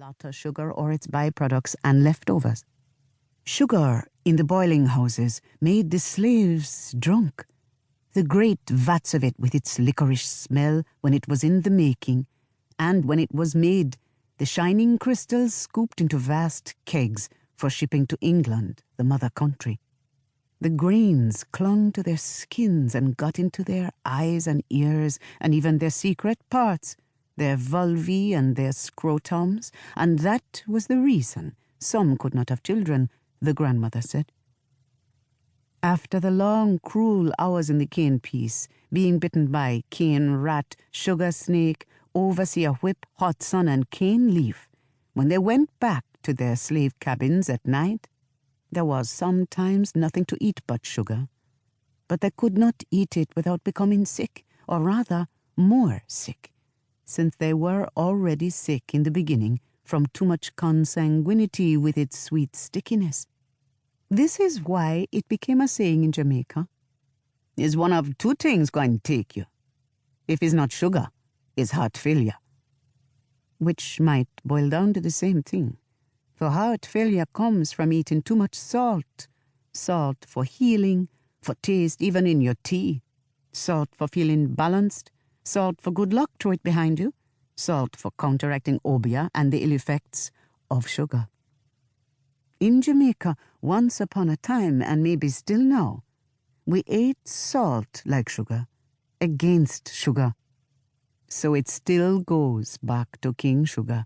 lotta sugar or its byproducts and leftovers. Sugar in the boiling houses made the slaves drunk. The great vats of it with its licorice smell when it was in the making, and when it was made, the shining crystals scooped into vast kegs for shipping to England, the mother country. The grains clung to their skins and got into their eyes and ears and even their secret parts, their vulvae and their scrotums, and that was the reason some could not have children, the grandmother said. After the long, cruel hours in the cane piece, being bitten by cane rat, sugar snake, overseer whip, hot sun, and cane leaf, when they went back to their slave cabins at night, there was sometimes nothing to eat but sugar. But they could not eat it without becoming sick, or rather, more sick, since they were already sick in the beginning from too much consanguinity with its sweet stickiness. This is why it became a saying in Jamaica, "Is one of two things going to take you? If it's not sugar, it's heart failure." Which might boil down to the same thing, for heart failure comes from eating too much salt. Salt for healing, for taste even in your tea. Salt for feeling balanced. Salt for good luck, throw it behind you. Salt for counteracting obia and the ill effects of sugar. In Jamaica, once upon a time, and maybe still now, we ate salt like sugar, against sugar. So it still goes back to King Sugar.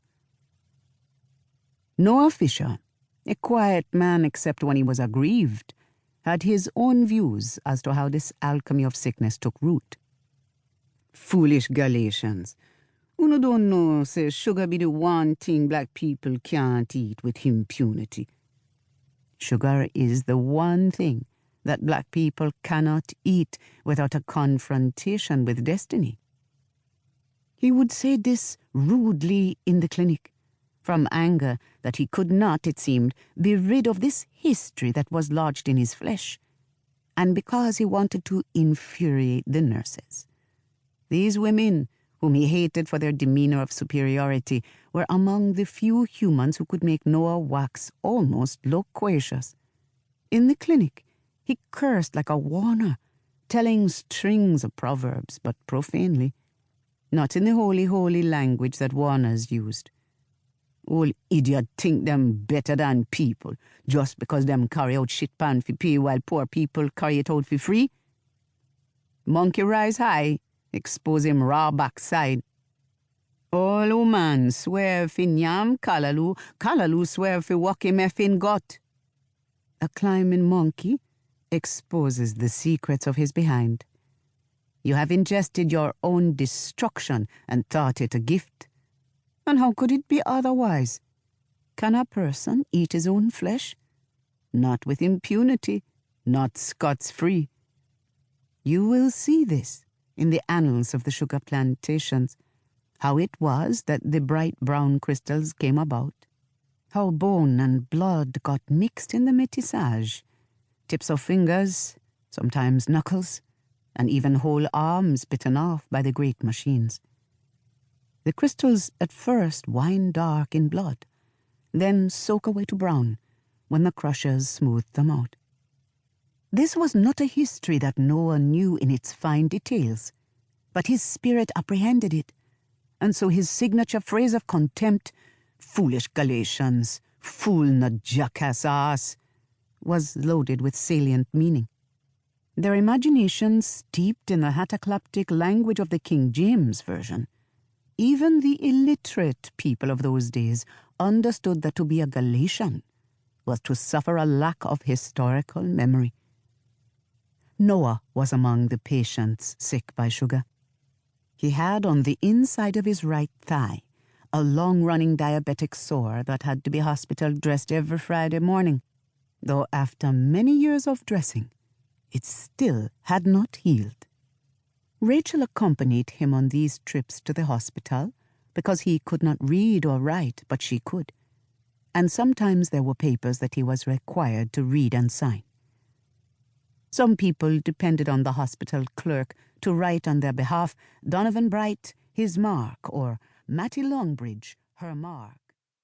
Moshe Fisher, a quiet man except when he was aggrieved, had his own views as to how this alchemy of sickness took root. "Foolish Galatians, uno don't know, say sugar be the one thing black people can't eat with impunity. Sugar is the one thing that black people cannot eat without a confrontation with destiny." He would say this rudely in the clinic, from anger that he could not, it seemed, be rid of this history that was lodged in his flesh, and because he wanted to infuriate the nurses. These women, whom he hated for their demeanor of superiority, were among the few humans who could make Noah wax almost loquacious. In the clinic, he cursed like a warner, telling strings of proverbs, but profanely, not in the holy language that warners used. All idiot think them better than people, just because them carry out shit pan for pay while poor people carry it out for free. Monkey rise high, expose him raw backside. All woman swear fi nyam kalalu, kalalu swear fi walk him effing gut. A climbing monkey exposes the secrets of his behind. You have ingested your own destruction and thought it a gift. And how could it be otherwise? Can a person eat his own flesh? Not with impunity, not scots-free. You will see this in the annals of the sugar plantations, how it was that the bright brown crystals came about, how bone and blood got mixed in the métissage, tips of fingers, sometimes knuckles, and even whole arms bitten off by the great machines. The crystals at first wine dark in blood, then soak away to brown when the crushers smoothed them out. This was not a history that Noah knew in its fine details, but his spirit apprehended it, and so his signature phrase of contempt, "Foolish Galatians, fool not jackass ass," was loaded with salient meaning. Their imagination steeped in the cataclaptic language of the King James Version. Even the illiterate people of those days understood that to be a Galatian was to suffer a lack of historical memory. Noah was among the patients sick by sugar. He had on the inside of his right thigh a long-running diabetic sore that had to be hospital dressed every Friday morning, though after many years of dressing, it still had not healed. Rachel accompanied him on these trips to the hospital because he could not read or write, but she could, and sometimes there were papers that he was required to read and sign. Some people depended on the hospital clerk to write on their behalf, "Donovan Bright, his mark," or "Mattie Longbridge, her mark."